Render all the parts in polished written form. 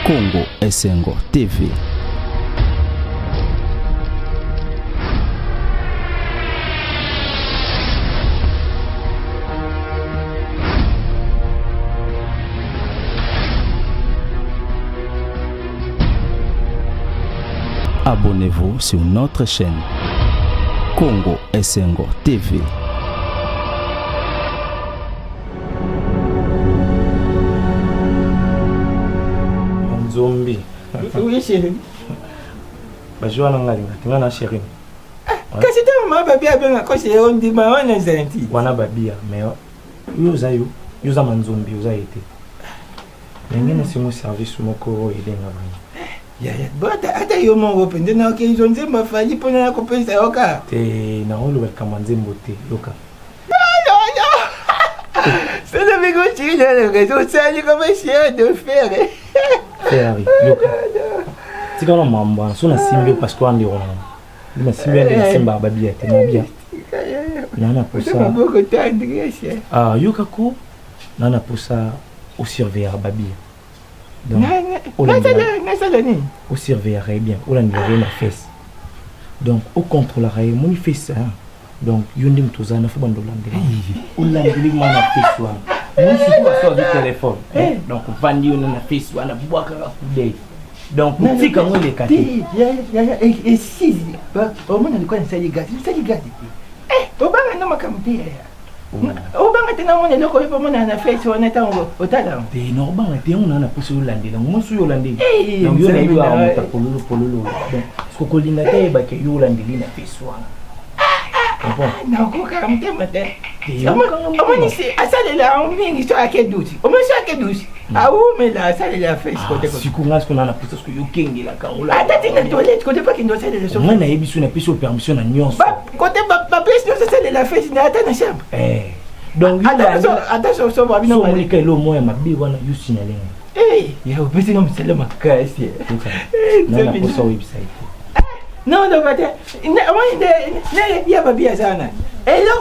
Congo Esengo TV. Abonnez-vous sur notre chaîne Congo Esengo TV. Zombie. Oui, chérie. Bah, je vais aller chérie. Quand c'était ma baby, on dit, on est gentil. Wana babia, mais yo za manzombi, yo za été. Ngene si mo service mo ko aider ngabani. Ya, ata yo mo open, de na ke zonze ma fali pona na ko pensa yoka. Te na olo welcome nzembo te, yoka. C'est le mégot chéri dans le réseau, ça dit comme un chien de fer. Ferrari, yoka. Tika no mamba, so na simbi parce que andi ona. Na simbi andi simba babia te na bia. Nana pour ça. Ah, yoka ko nana pour ça au surveiller babia. Donc, au surveiller bien, au l'enlever ma fesse. Donc, au contrôlerait mon fesse. Donc, yondim toza na faut bando landeli. Au landeli mana fesse wa. Moi je suis pas sur le téléphone. Donc, vandi on na fesse wa na boaka ka kudei. Donc, tika mo le kati. Et si, au moins on connaît ça les gars, au banga na makamti. Au banga tena on est loko pour mon na fesse on est au talent. Te no banga te on na pousse au landeli. Moi suis au landeli. Donc, yo na yo a monta pololo. Donc, ce ko linda te ba ke yo landeli na fesse wa. Non, quoi, on t'aime, on ici, à ça, là, on vient ici à quel douce. On me sait à quel douce. Ah, où, mais là, ça, il a fait ce côté. Si qu'on a ce qu'on a poussé, ce que you king, il a quand on l'a. Attends, la toilette, côté pas qu'il doit faire des choses. Moi, on a eu une permission à nuance. Côté ma place, nous, ça, il a fait, il a atteint la chambre. Donc, attention, ça va bien. On est qu'elle au moins, ma bille, on a eu signalé. Il y a un petit nom, c'est le macasse. Non, on a pas sur website. Non, il y a pas bien ça. Et là,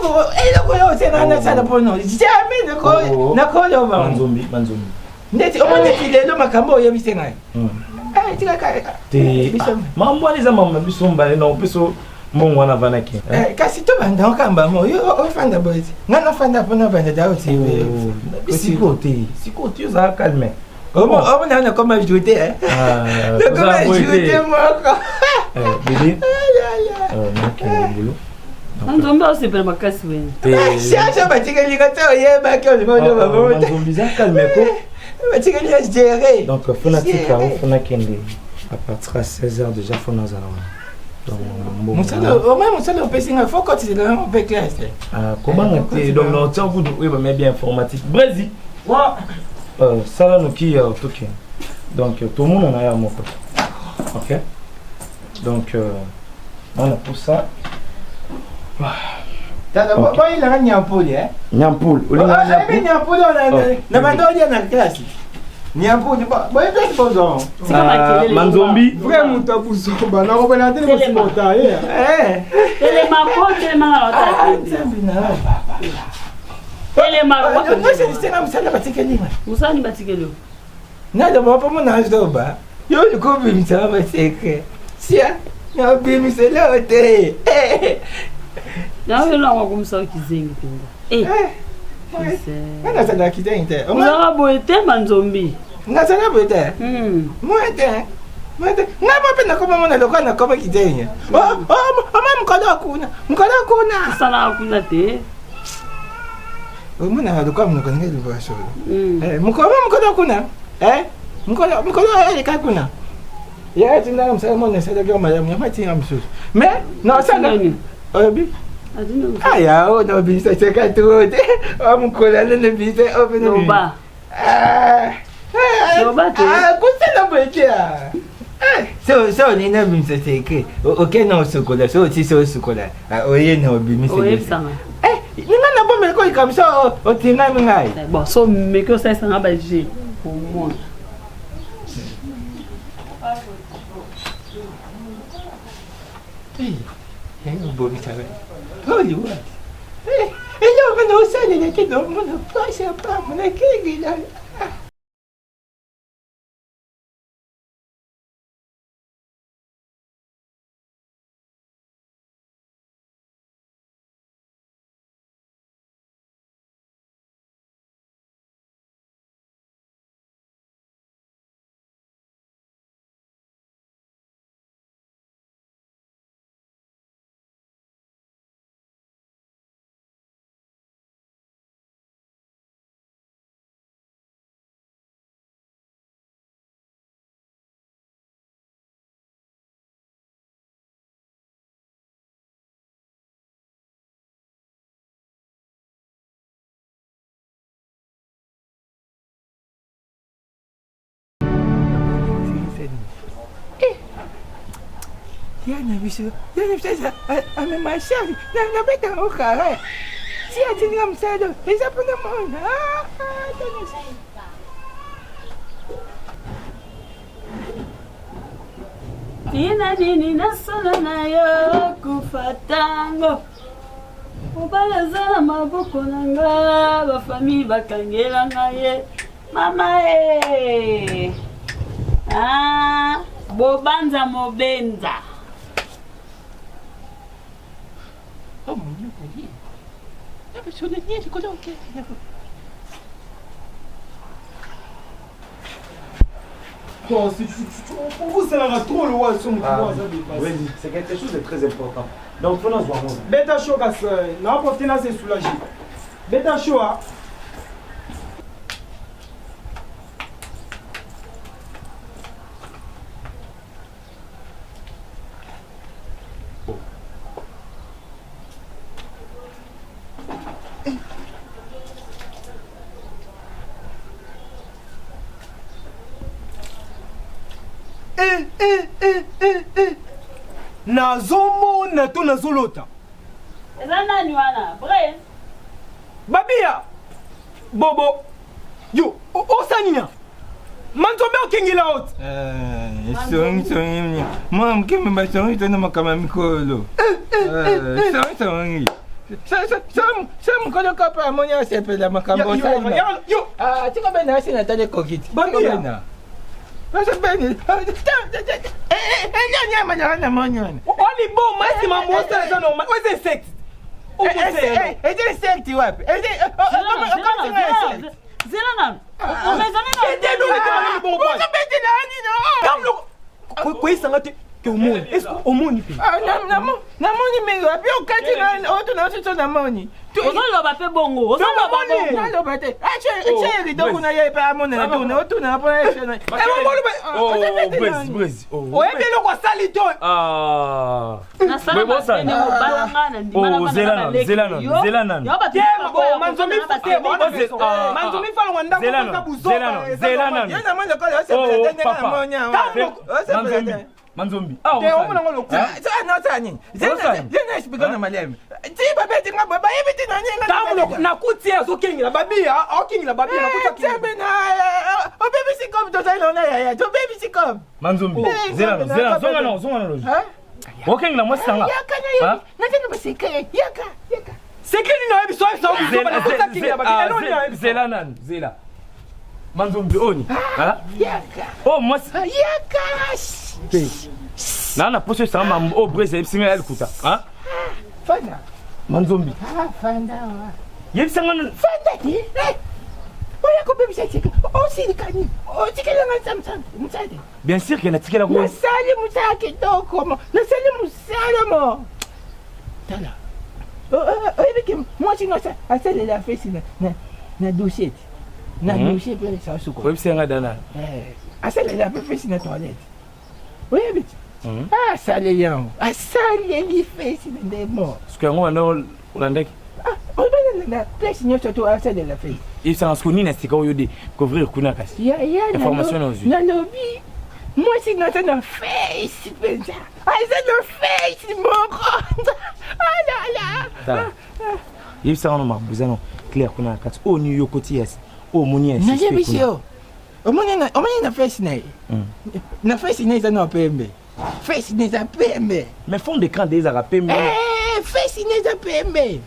c'est un salle pour nous. Jamais ne colle au Manzombi. Net, on est là, ma cambo, il y a mis un. Ah, tu as mambo les amants, bisomba, non, peso, mon wana vanaki. Cassito, dans Kamba, au fan de boys. Non, fan de Pona Vendetta aussi. Si côté, ça calme. On a comme ajouté, hein. Comme ajouté, moi. Bébé. Ok, boulot. Nzombi au supermarché oui. Ça batika ligato ye ba ko le bon. Nzombi za calme ko. Batika li gérer. Donc fanatika fona kende à partir à 16h déjà fona za donc bon. Mon pessinga faut que tu là on peut classe. Ah comment tu donc non tu vous oui mais bien informatique. Brésil. Moi ça là nous qui toqué. Donc tout le monde en a à mon côté. OK. Donc on a pour ça. Pourquoi il a un Nyampoul, hein? Nyampoul. Nyampoul, on a la classe. Nyampoul, c'est bon. Manzombi. Vraiment, tu as poussé. Non, on va la télé, c'est bon. Não, eu não vou começar aqui zinho pinga. Não sei lá que tem até. Não vou ter manzombi. Não sei lá botar. Muito. Não vou pena como uma local na como que tem. Mas mkadakuna. Sana kuna te. Muna local não conhece do baixo. Mkadakuna. Mkadakuna ele kakuna. Ya tinda msemo sai da goma ya mati amsu. Mais non ça non. Obi. Aya o no bi sai ka tuode. O mkola le bi sai o bino. Loba. Loba te. Kusa na bwekia. So ni na bi sai ke. O no sokola so ti so sokola. O ye no bi mi sai. O ye sanga. Ni na bo me ko ikamso o ti na mi ngai. Bon, so me ko sai sanga ba ji. Pour moi. Bobby savait. Oh, you what? Et là, on va nous saluer, les kids, on va nous passer pas, on a qui est là. Yana biso sasa amemashari na beta okara. Si atinga msado, isa pona mona. Tina nini nasala na yo kufatango. Obalazala maboko nanga ba famille bakangela ngaye. Mama bobanza mobenza. Oh mon Dieu. Ya biso ni ko donc. Pour vous, ça n'a trop le roi son Oui, c'est quelque chose de très important. Donc, faut nous voir. Beta show, n'a pas obtenu assez soulagé. Beta show, nazomona to nazolota eza nani wana bre babia bobo yo osanina manzombe okengela ot songi mam keme ba songi to na makama mikolo songi sam kono kapa amonya sepela makambo sana yo tika bena asina tale kokiti babia Pasa bene. Nyama na monyo. Oli bo mais ma moça ça non, mas é sexy. É sexy wapi? Zela nani? Umezana na. Entendo que tu bom boy. Você bete nani no? Kamlo. Ko isanga te que o mundo. Est-ce o mundo pi? Na moni me wapi o kati na outro não se na moni. Ozoloba pe bongo. Ozoloba bongo. Nalo bate. Achei do kuna ye pa amona na tu na pa ese na. Brez. O ebelo ko salito. Na sala ba ne mo balanga na ndimana Zelana. Yo ba te manzomi fute manzomi falo wanda ko ka buzo. Zelana. Yana mona ko ese bete na monya. Manzombi. Te omona ngolo ku. No tani. Zena espigona malem. Ti babeti ngaba ba ebiti na nyenga. Tamlo na kutia zo kengila babia, o kengila babia na kutia kengila. Tebena o baby sikom to sai lona ya. To baby sikom. Manzombi. Zelana. Zonga no. Ha? Walking la mwasanga. Yaka na yo. Na tena basike. Yaka. Sekeni na ebi so bizo na kutia kengila babia. Zela. Manzombi oni. Ha? Yaka. Oh mwasi. Yaka. Na poso sama o breze ebisinga yalikuta. Ha? Fanda. Manzombi. Fanda. Yebisanga Fanda ti. Oya ko baby sike. O silikani. O tikela ngamsam. Mtsade. Bien sûr que na tikela ko. Nasali mutaki doko mo. Nasali musala mo. Tala. Oya ki moi si nosa asale la face na douchette. Na douche pe sa suko. Yebisanga dana. Asale la face na toilette. Oya biti. Asale yango. Asale li face na demo. Sikuyango wana ulandeki. Oya na place nyoto to asale la face. Yebisanga skuni na sika oyo de couvrir kuna kasi. Ya information na ozu. Na lobby. Moi si nosa na face penza. Asale no face moko. Tala. Yebisanga no mabuzano clair kuna kati o ni yokoti yasi. O moni yasi. Na yebisio. Omoni na face na. Na face na za no pembe. Face na za pembe. Mais fond d'écran des arapembe. Face na za pembe.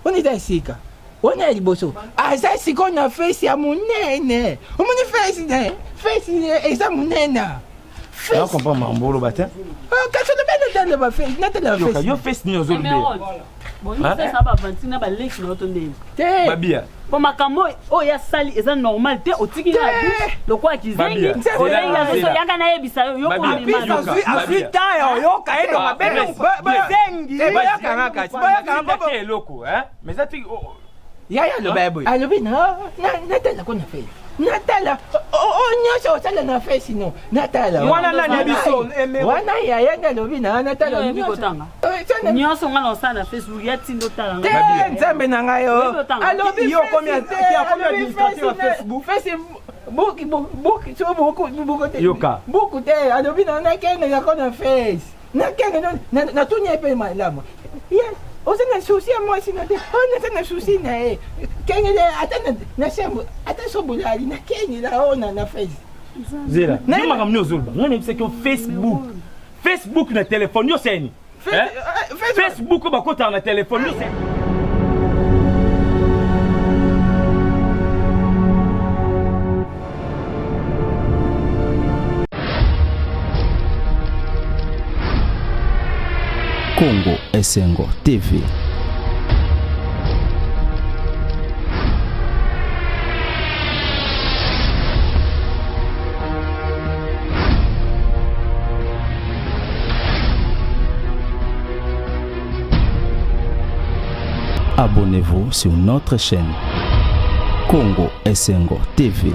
Oni za sika. Ona liboso. Asa siko na face ya munene. Omoni face na. Face na eza munena. Je comprends mambolo bata. Kaso de bene dans le face. Na tele face. Yo face ni ozolbe. Bon, il fait ça ba vantina ba lex na otonde. Babia. Pour makambo oya sali eza normal te otiki na bouche lokwa kizengi. Yanga na yebisa yo ko ni mama. Afita yo kaendo mabele. Zengi. Yaka ngaka. Yaka ngaka eloko, hein? Mais ça tu Yaya lo baboy. Alobi na tele ko na fe. Natala, nyoso osala na face no. Natala. Wana na biso. Wana yaya na lobi na natala nyoso. Nyoso ngala osala na Facebook ya tindo tala. Nzambe na ngayo. Alobi yo combien administrateur Facebook. Facebook so beaucoup te. Yoka. Beaucoup te. Alobi na kene ya kona face. na kenga na tunya pe ma la mo ya o se na souci moi si na de on na souci na kenga de ata na sembo ata so bulali na kenga la ona na face zela ni makam nyo zulba ngone bisa ko Facebook na téléphone yo seni Facebook ba kota na téléphone yo seni Congo Esengo TV. Abonnez-vous sur notre chaîne Congo Esengo TV.